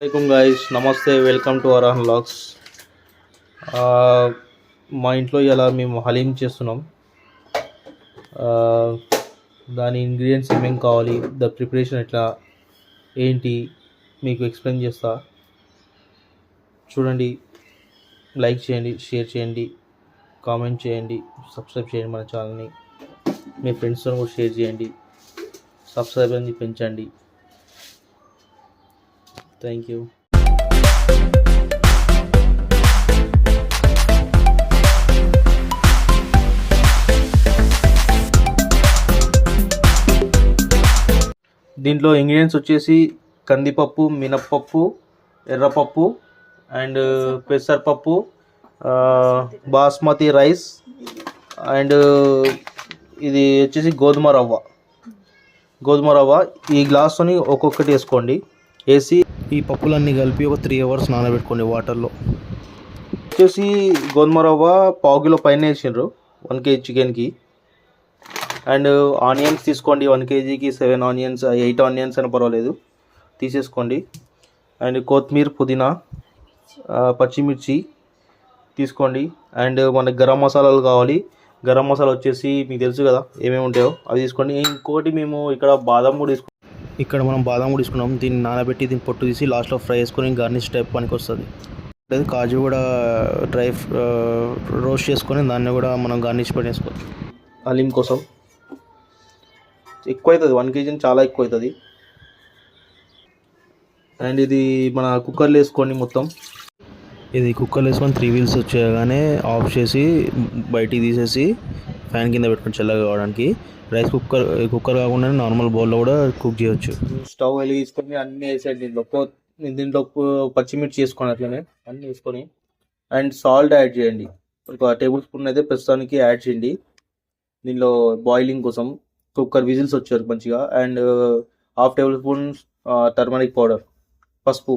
Assalamualaikum guys, నమస్తే, welcome to Aaron vlogs. మా ఇంట్లో ఇలా మేము హలీం చేస్తున్నాం. దాని ఇంగ్రీడియంట్స్ ఏమేమి కావాలి, ప్రిపరేషన్ ఎట్లా ఏంటి మీకు ఎక్స్ప్లెయిన్ చేస్తా. చూడండి, లైక్ చేయండి, షేర్ చేయండి, కామెంట్ చేయండి, సబ్స్క్రైబ్ చేయండి మన ఛానల్ని. మీ ఫ్రెండ్స్తో కూడా షేర్ చేయండి, సబ్స్క్రైబర్ని పెంచండి. Thank you. దీంట్లో ఇంగ్రీడియంట్స్ వచ్చేసి కందిపప్పు, మినప్పప్పు, ఎర్రపప్పు అండ్ పెసరపప్పు, బాస్మతి రైస్ అండ్ ఇది వచ్చేసి గోధుమ రవ్వ. ఈ గ్లాస్తోని ఒక్కొక్కటి వేసుకోండి. వేసి ఈ పప్పులన్నీ కలిపి ఒక 3 hours నానబెట్టుకోండి వాటర్లో. వచ్చేసి గోధుమ రవ్వ పావు కిలో పైన వేసిండ్రు 1 kg చికెన్కి. అండ్ ఆనియన్స్ తీసుకోండి, 1 kgకి 7 ఆనియన్స్, 8 ఆనియన్స్ అయినా పర్వాలేదు తీసేసుకోండి. అండ్ కొత్తిమీర, పుదీనా, పచ్చిమిర్చి తీసుకోండి. అండ్ మనకి గరం మసాలాలు కావాలి. గరం మసాలా వచ్చేసి మీకు తెలుసు కదా ఏమేమి ఉంటాయో అవి తీసుకోండి. ఇంకోటి మేము ఇక్కడ బాదం కూడా తీసుకున్నాం. దీన్ని నానబెట్టి దీన్ని పొట్టు తీసి లాస్ట్లో ఫ్రై చేసుకొని గార్నిష్ టైప్ పనికి వస్తుంది. లేదు, కాజు కూడా రోస్ట్ చేసుకొని దాన్ని కూడా మనం గార్నిష్ పని వేసుకోవచ్చు. హలీం కోసం ఎక్కువ అవుతుంది, 1 kg చాలా ఎక్కువ అవుతుంది. అండ్ ఇది మన కుక్కర్లో వేసుకోండి. మొత్తం ఇది కుక్కర్లో వేసుకొని 3 wheels వచ్చేయగానే ఆఫ్ చేసి బయటికి తీసేసి ఫ్యాన్ కింద పెట్టుకొని చల్లగా కావడానికి. రైస్ కుక్కర్ కాకుండా నార్మల్ బౌల్లో కూడా కుక్ చేయొచ్చు. స్టవ్ వెలిగించుకొని అన్నీ వేసేయండి. దీంట్లో పచ్చిమిర్చి వేసుకోండి, అట్లనే అన్నీ వేసుకొని. అండ్ సాల్ట్ యాడ్ చేయండి, ఒక 1 tablespoon అయితే ప్రస్తుతానికి యాడ్ చేయండి దీనిలో బాయిలింగ్ కోసం. కుక్కర్ విజిల్స్ వచ్చారు మంచిగా. అండ్ 1/2 tablespoon టర్మరిక్ పౌడర్, పసుపు.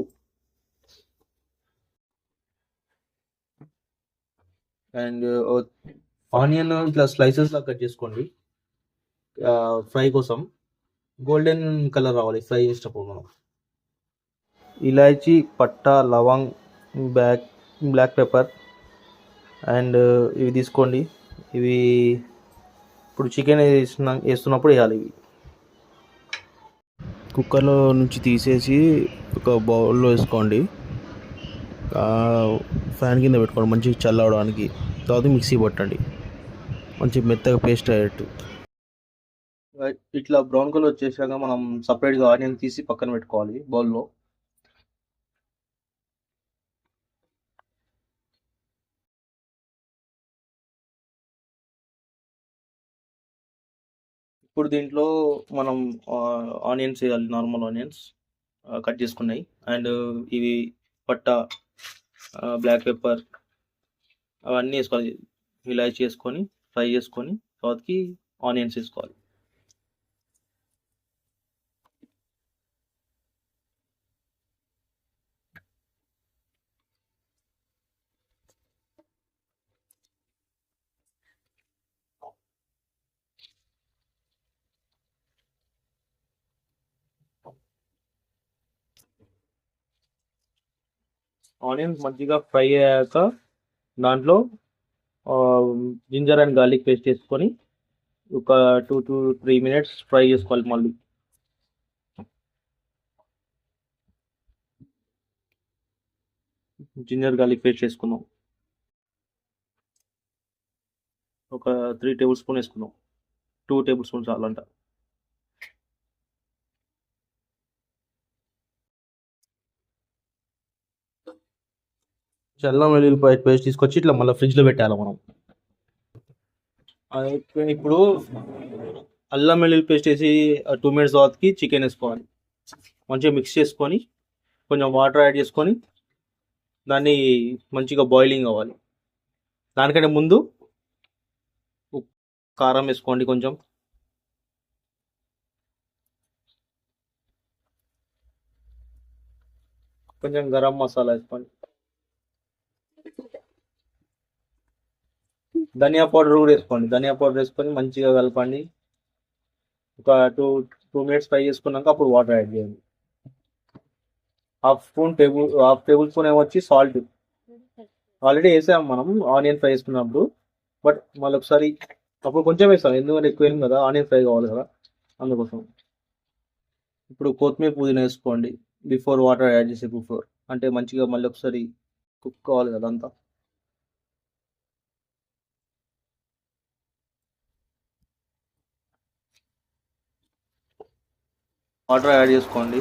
అండ్ ఆనియన్ ఇట్లా స్లైసెస్లా కట్ చేసుకోండి ఫ్రై కోసం. గోల్డెన్ కలర్ రావాలి ఫ్రై చేసేటప్పుడు మనం. ఇలాచీ, పట్టా, లవంగ్, బ్లాక్ పెప్పర్ అండ్ ఇవి తీసుకోండి. ఇవి ఇప్పుడు చికెన్ వేస్తున్నప్పుడు వేయాలి. ఇవి కుక్కర్లో నుంచి తీసేసి ఒక బౌల్లో వేసుకోండి. ఫ్యాన్ కింద పెట్టుకోండి మంచిగా చల్లవడానికి. తర్వాత మిక్సీ పట్టండి మంచి మెత్తగా పేస్ట్ అయ్యేట్టు. ఇట్లా బ్రౌన్ కలర్ వచ్చేసాక మనం సపరేట్గా ఆనియన్ తీసి పక్కన పెట్టుకోవాలి బౌల్లో. ఇప్పుడు దీంట్లో మనం ఆనియన్స్ వేయాలి, నార్మల్ ఆనియన్స్ కట్ చేసుకున్నాయి. అండ్ ఇవి పట్టా, బ్లాక్ పెప్పర్ అవన్నీ వేసుకోవాలి. ఇలాచి వేసుకొని ఫ్రై చేసుకొని తర్వాతకి ఆనియన్స్ వేసుకోవాలి. ఆనియన్స్ మంచిగా ఫ్రై అయ్యాక దాంట్లో జింజర్ అండ్ గార్లిక్ పేస్ట్ వేసుకొని ఒక 2 to 3 minutes ఫ్రై చేసుకోవాలి. మళ్ళీ జింజర్ గార్లిక్ పేస్ట్ వేసుకున్నాం, ఒక 3 tablespoons వేసుకున్నాం. 2 tablespoons చాలంట. అల్లం వెల్లుల్లిపాయ పేస్ట్ తీసుకొచ్చి ఇట్లా మళ్ళీ ఫ్రిడ్జ్లో పెట్టాలి మనం. ఇప్పుడు అల్లం వెల్లుల్లి పేస్ట్ వేసి 2 minutes తర్వాతకి చికెన్ వేసుకోవాలి. మంచిగా మిక్స్ చేసుకొని కొంచెం వాటర్ యాడ్ చేసుకొని దాన్ని మంచిగా బాయిలింగ్ అవ్వాలి. దానికంటే ముందు కారం వేసుకోండి, కొంచెం గరం మసాలా వేసుకోండి. ధనియా పౌడర్ కూడా వేసుకోండి. ధనియా పౌడర్ వేసుకొని మంచిగా కలపండి. ఒక 2 minutes ఫ్రై చేసుకున్నాక అప్పుడు వాటర్ యాడ్ చేయండి. హాఫ్ టేబుల్ స్పూన్ ఏమొచ్చి సాల్ట్. ఆల్రెడీ వేసాము మనం ఆనియన్ ఫ్రై చేసుకున్నప్పుడు, బట్ మళ్ళీ ఒకసారి అప్పుడు కొంచెం వేస్తాం ఎందుకంటే ఎక్కువ వేయం కదా, ఆనియన్ ఫ్రై కావాలి కదా అందుకోసం. ఇప్పుడు కొత్తిమీర పుదీనా వేసుకోండి బిఫోర్ వాటర్ యాడ్ చేసే బిఫోర్, అంటే మంచిగా మళ్ళీ ఒకసారి కుక్ కావాలి కదా అంతా. వాటర్ యాడ్ చేసుకోండి.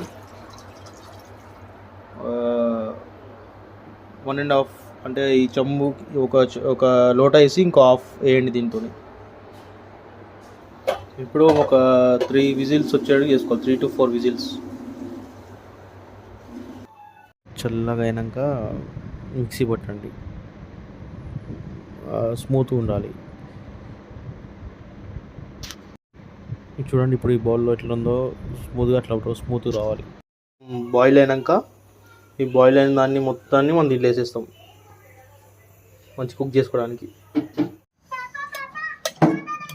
1.5 అంటే ఈ చెంబు ఒక లోట వేసి ఇంకో హాఫ్ వేయండి దీంతో. ఇప్పుడు ఒక 3 విజిల్స్ వచ్చేటట్టు చేసుకోవాలి, 3 to 4 విజిల్స్. చల్లగా అయినాక మిక్సీ పట్టండి, స్మూత్గా ఉండాలి. చూడండి ఇప్పుడు ఈ బౌల్లో ఎట్లా ఉందో, స్మూత్గా అట్లా స్మూత్గా రావాలి. బాయిల్ అయినాక ఈ బాయిల్ అయిన దాన్ని మొత్తాన్ని మనం దీంట్లో వేసేస్తాం మంచి కుక్ చేసుకోవడానికి.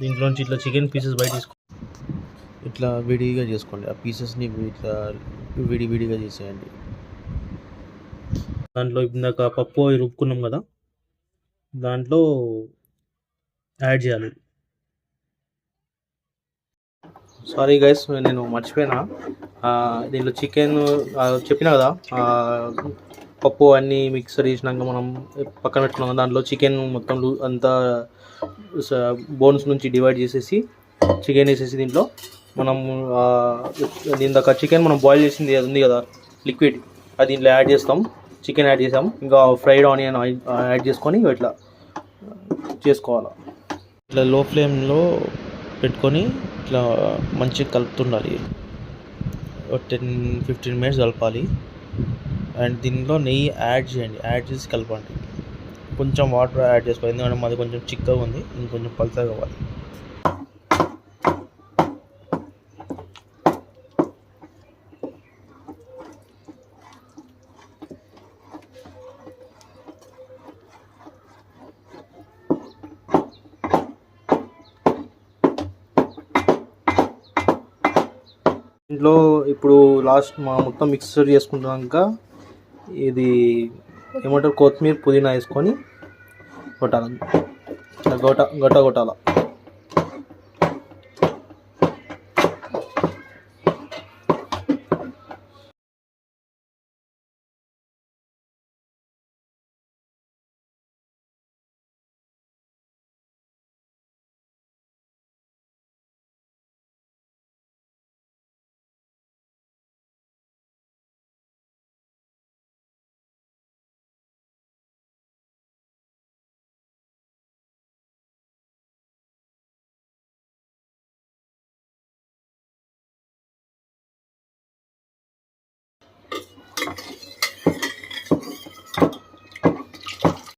దీంట్లోంచి ఇట్లా చికెన్ పీసెస్ బయట తీసుకో, ఇట్లా విడిగా చేసుకోండి. ఆ పీసెస్ని ఇట్లా విడివిడిగా చేసేయండి. దాంట్లో ఇందాక పప్పు రుబ్బుకున్నాం కదా, దాంట్లో యాడ్ చేయాలి. సారీ గైస్, నేను మర్చిపోయినా, దీంట్లో చికెన్ చెప్పినా కదా, పప్పు అన్నీ మిక్సర్ చేసినాక మనం పక్కన పెట్టుకున్నాం. దాంట్లో చికెన్ మొత్తం అంతా బోన్స్ నుంచి డివైడ్ చేసేసి చికెన్ వేసేసి దీంట్లో మనం ఇందాక చికెన్ మనం బాయిల్ చేసింది అది ఉంది కదా లిక్విడ్, అది దీంట్లో యాడ్ చేస్తాం. చికెన్ యాడ్ చేసాం, ఇంకా ఫ్రైడ్ ఆనియన్ యాడ్ చేసుకొని ఇట్లా చేసుకోవాలి. ఇట్లా లో ఫ్లేమ్లో పెట్టుకొని ఇట్లా మంచిగా కలుపుతుండాలి. 10-15 మినిట్స్ కలపాలి. అండ్ దీనిలో నెయ్యి యాడ్ చేయండి, యాడ్ చేసి కలపండి. కొంచెం వాటర్ యాడ్ చేసుకోవాలి ఎందుకంటే మాది కొంచెం చిక్కగా ఉంది, ఇంకొంచెం పలచగా కావాలి. ఇంట్లో ఇప్పుడు లాస్ట్ మొత్తం మిక్సర్ చేసుకున్నాక ఇది ఏమంటారు కొత్తిమీర పుదీనా వేసుకొని కొట్టాలి, కొట్టాల.